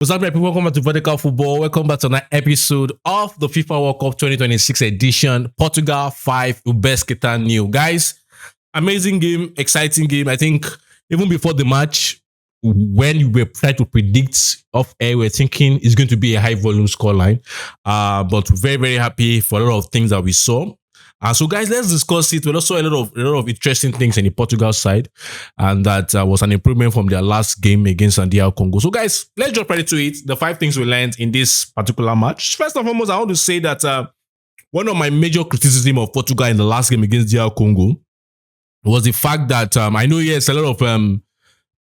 What's up, people? Welcome back to Vertical Football. Welcome back to another episode of the FIFA World Cup 2026 edition. Portugal 5, Uzbekistan 0. Guys, amazing game, exciting game. I think even before the match, when we were trying to predict off air, we were thinking it's going to be a high volume scoreline. But very, very happy for a lot of things that we saw. So guys, let's discuss it. We also saw a lot of interesting things in the Portugal side, and that was an improvement from their last game against DR Congo. So guys, let's jump right into it. The 5 things we learned in this particular match. First and foremost, I want to say that one of my major criticism of Portugal in the last game against DR Congo was the fact that I know, yes, a lot of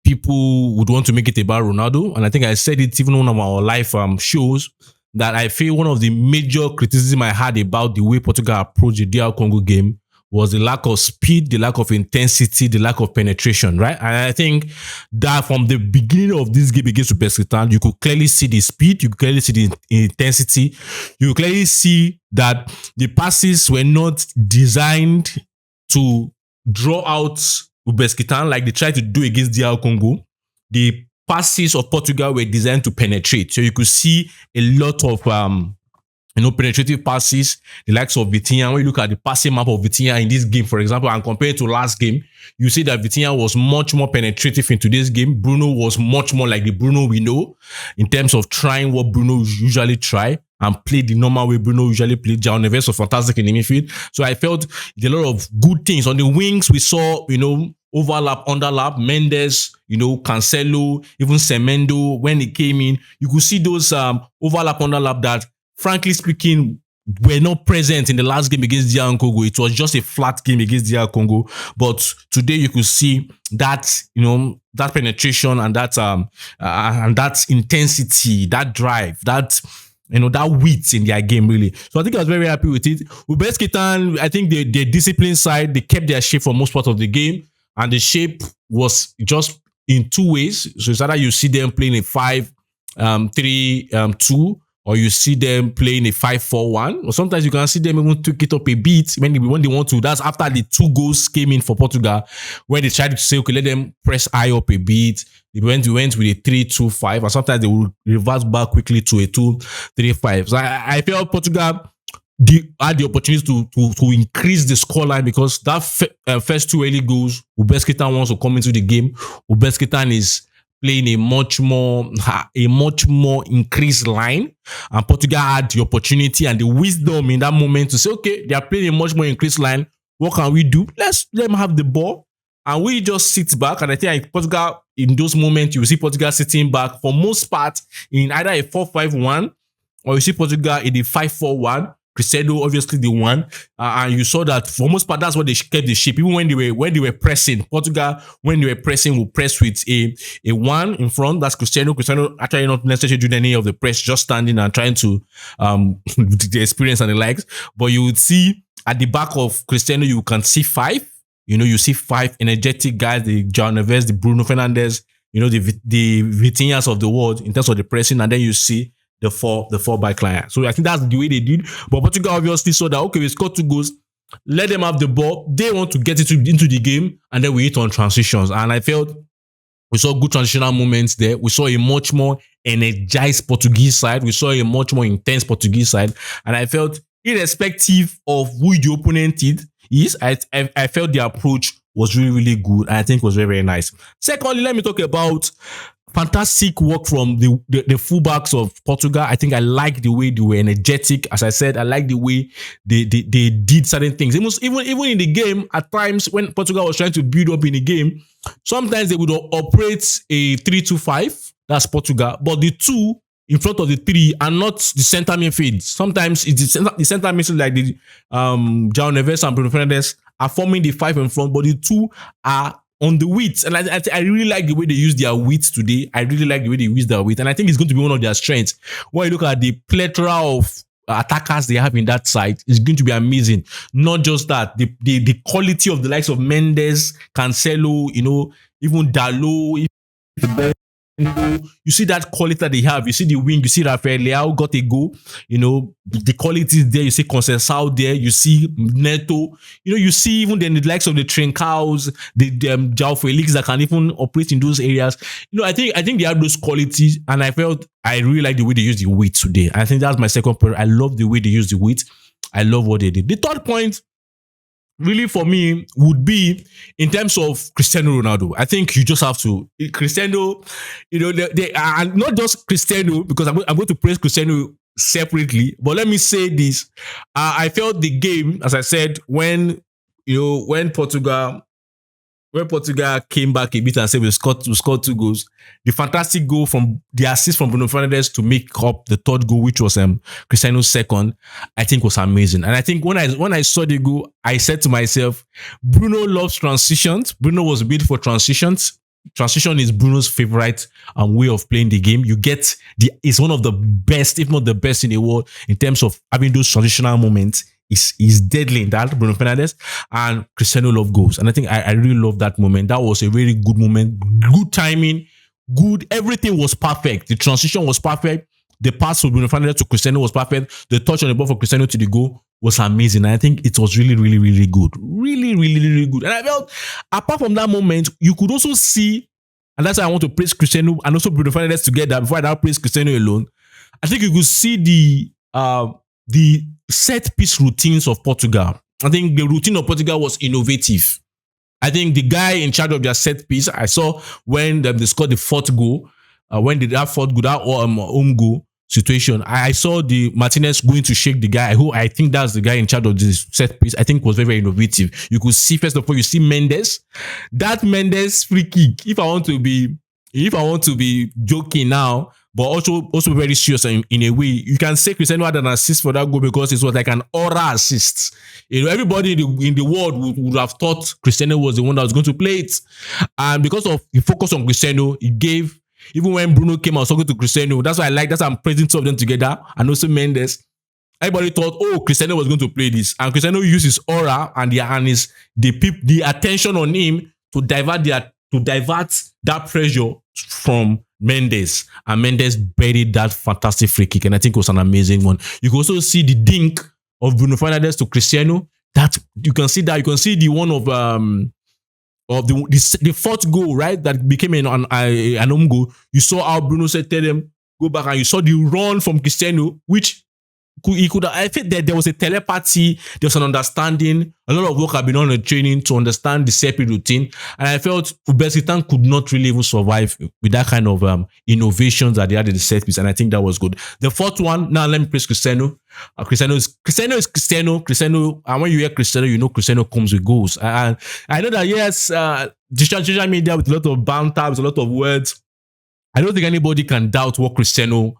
people would want to make it about Ronaldo, and I think I said it even on one of our live shows, that I feel one of the major criticism I had about the way Portugal approached the DR Congo game was the lack of speed, the lack of intensity, the lack of penetration, right? And I think that from the beginning of this game against Uzbekistan, you could clearly see the speed, you could clearly see the intensity, you could clearly see that the passes were not designed to draw out Uzbekistan like they tried to do against DR Congo. The passes of Portugal were designed to penetrate. So you could see a lot of penetrative passes, the likes of Vitinha. When you look at the passing map of Vitinha in this game, for example, and compare it to last game, you see that Vitinha was much more penetrative in today's game. Bruno was much more like the Bruno we know in terms of trying what Bruno usually try and play the normal way Bruno usually played. João Neves was fantastic in the midfield. So I felt a lot of good things. On the wings, we saw, overlap, underlap, Mendes, Cancelo, even Semedo, when he came in, you could see those overlap, underlap that, frankly speaking, were not present in the last game against DR Congo. It was just a flat game against DR Congo. But today you could see that, that penetration and that intensity, that drive, that wit in their game, really. So I think I was very happy with it. Uzbekistan, I think the discipline side, they kept their shape for most part of the game. And the shape was just in 2 ways. So it's either you see them playing a 5-3-2, or you see them playing a 5-4-1. Or sometimes you can see them even tweak it up a bit when they want to. That's after the 2 goals came in for Portugal, when they tried to say, okay, let them press high up a bit. We went with a 3-2-5, and sometimes they will reverse back quickly to a 2-3-5. So I felt Portugal had the opportunity to increase the scoreline, because that first 2 early goals, Uzbekistan wants to come into the game. Uzbekistan is playing a much more increased line, and Portugal had the opportunity and the wisdom in that moment to say, okay, they are playing a much more increased line. What can we do? Let's let them have the ball, and we just sit back. And I think Portugal, in those moments, you will see Portugal sitting back for most part in either a 4-5-1, or you see Portugal in the 5-4-1. Cristiano obviously the one, and you saw that for most part that's what they kept the shape. Even when they were pressing, Portugal, when they were pressing, will press with a 1 in front. That's Cristiano. Cristiano actually not necessarily doing any of the press, just standing and trying to the experience and the likes. But you would see at the back of Cristiano, you can see 5. You see 5 energetic guys, the João Neves, the Bruno Fernandes, the Vitinhas of the world in terms of the pressing, and then you see the 4 back line. So I think that's the way they did. But Portugal obviously saw that, okay, we scored 2 goals. Let them have the ball. They want to get it into the game, and then we hit on transitions. And I felt we saw good transitional moments there. We saw a much more energized Portuguese side. We saw a much more intense Portuguese side. And I felt, irrespective of who the opponent is, I felt the approach was really, really good. And I think it was very, very nice. Secondly, let me talk about fantastic work from the fullbacks of Portugal. I think I like the way they were energetic. As I said, I like the way they did certain things. Even in the game, at times when Portugal was trying to build up in the game, sometimes they would operate a 3-2-5. That's Portugal. But the 2 in front of the 3 are not the center midfield. Sometimes it's the center midfield, like the João Neves and Bruno Fernandes are forming the 5 in front, but the 2 are on the width. And I really like the way they use their width today. I really like the way they use their width. And I think it's going to be one of their strengths. When you look at the plethora of attackers they have in that side, it's going to be amazing. Not just that, the quality of the likes of Mendes, Cancelo, even Dalot, You see that quality that they have. You see the wing. You see Rafael Leão got a goal. The quality is there. You see Conceição there. You see Neto. You see even the likes of the Trincaos, the João Felix that can even operate in those areas. I think they have those qualities, and I really like the way they use the weight today. I think that's my second point. I love the way they use the weight. I love what they did. The third point, really for me, would be in terms of Cristiano Ronaldo. I think you just have to Cristiano. They are not just Cristiano, because I'm going to praise Cristiano separately. But let me say this: I felt the game, as I said, when Portugal came back a bit and said we scored 2 goals. The fantastic goal from the assist from Bruno Fernandes to make up the third goal, which was Cristiano's second, I think was amazing. And I think when I saw the goal, I said to myself, Bruno loves transitions. Bruno was built for transitions. Transition is Bruno's favorite way of playing the game. It's one of the best, if not the best in the world, in terms of having those transitional moments. Is deadly in that, Bruno Fernandes, and Cristiano love goals. And I think I really love that moment. That was a very good moment. Good timing. Everything was perfect. The transition was perfect. The pass from Bruno Fernandes to Cristiano was perfect. The touch on the ball for Cristiano to the goal was amazing. And I think it was really, really, really good. Really, really, really good. And I felt, apart from that moment, you could also see, and that's why I want to praise Cristiano and also Bruno Fernandes together before I now praise Cristiano alone. I think you could see the set piece routines of Portugal. I think the routine of Portugal was innovative. I think the guy in charge of their set piece, I saw when they scored the fourth goal, that home goal situation, I saw the Martinez going to shake the guy. I think that's the guy in charge of this set piece. I think was very, very innovative. You could see, first of all, you see Mendes. That Mendes free kick, if I want to be joking now, but also very serious in a way. You can say Cristiano had an assist for that goal because it was like an aura assist. Everybody in the world would have thought Cristiano was the one that was going to play it. And because of the focus on Cristiano, it gave, even when Bruno came out talking to Cristiano, that's why I'm praising two of them together, and also Mendes. Everybody thought, Cristiano was going to play this. And Cristiano used his aura and the attention on him to divert that pressure from Mendes, and Mendes buried that fantastic free kick, and I think it was an amazing one. You can also see the dink of Bruno Fernandes to Cristiano. That you can see the one of the fourth goal, right? That became an home goal. You saw how Bruno said, "Tell them go back," and you saw the run from Cristiano, which I think that there was a telepathy, there was an understanding. A lot of work had been done on the training to understand the separate routine. And I felt Uzbekistan could not really even survive with that kind of innovations that they had in the set piece. And I think that was good. The fourth one, now let me praise Cristiano. Cristiano is Cristiano. Cristiano, and when you hear Cristiano, you know Cristiano comes with goals. And I know that, yes, social media with a lot of banter, with a lot of words, I don't think anybody can doubt what Cristiano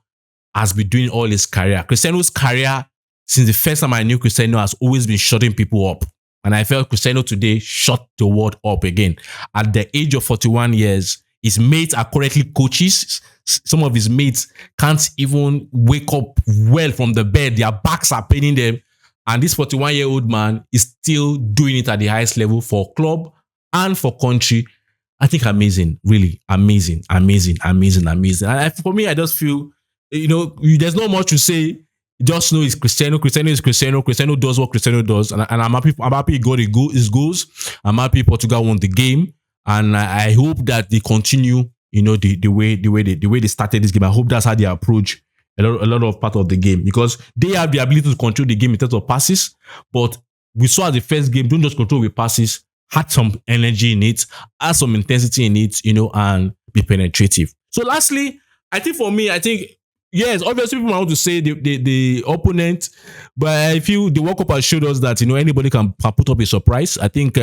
has been doing all his career. Cristiano's career, since the first time I knew Cristiano, has always been shutting people up. And I felt Cristiano today shut the world up again. At the age of 41 years, his mates are currently coaches. Some of his mates can't even wake up well from the bed. Their backs are paining them. And this 41-year-old man is still doing it at the highest level for club and for country. I think amazing, really amazing. And for me, I just feel, there's not much to say. Just know it's Cristiano. Cristiano is Cristiano. Cristiano does what Cristiano does, and I'm happy. He got his goals. I'm happy Portugal won the game, and I hope that they continue. The way they started this game. I hope that's how they approach a lot of part of the game, because they have the ability to control the game in terms of passes. But we saw at the first game, don't just control with passes. Had some energy in it, had some intensity in it, and be penetrative. So lastly, I think for me, yes, obviously people want to say the opponent, but I feel the World Cup has showed us that anybody can put up a surprise. I think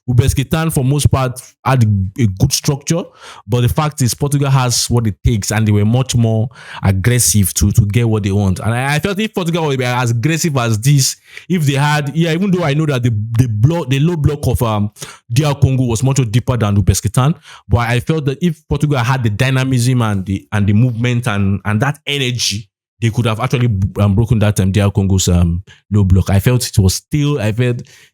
Uzbekistan for most part had a good structure, but the fact is Portugal has what it takes, and they were much more aggressive to get what they want. And I felt if Portugal were as aggressive as this, if they had, even though I know that the low block of DR Congo was much deeper than Uzbekistan, but I felt that if Portugal had the dynamism and the movement and that energy, they could have actually broken that DR Congo's low block. I felt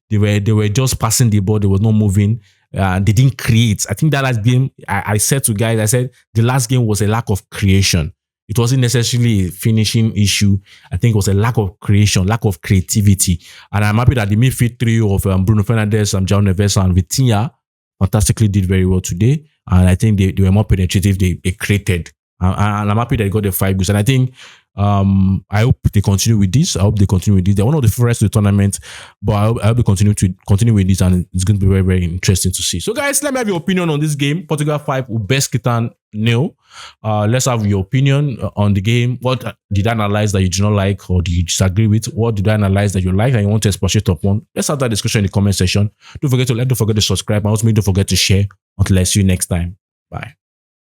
they were just passing the ball. They were not moving. They didn't create. I think that last game, I said to guys, I said the last game was a lack of creation. It wasn't necessarily a finishing issue. I think it was a lack of creation, lack of creativity. And I'm happy that the midfield trio of Bruno Fernandes, João Neves, and Vitinha fantastically did very well today. And I think they were more penetrative. They created. And I'm happy that they got the 5 goals. And I think I hope they continue with this. They're one of the first to the tournament, but I hope they continue with this, and it's going to be very, very interesting to see. So, guys, let me have your opinion on this game. Portugal 5, Uzbekistan 0. Let's have your opinion on the game. What did I analyze that you do not like, or do you disagree with? What did I analyze that you like and you want to expatiate upon? Let's have that discussion in the comment section. Don't forget to subscribe, and also don't forget to share. Until I see you next time. Bye.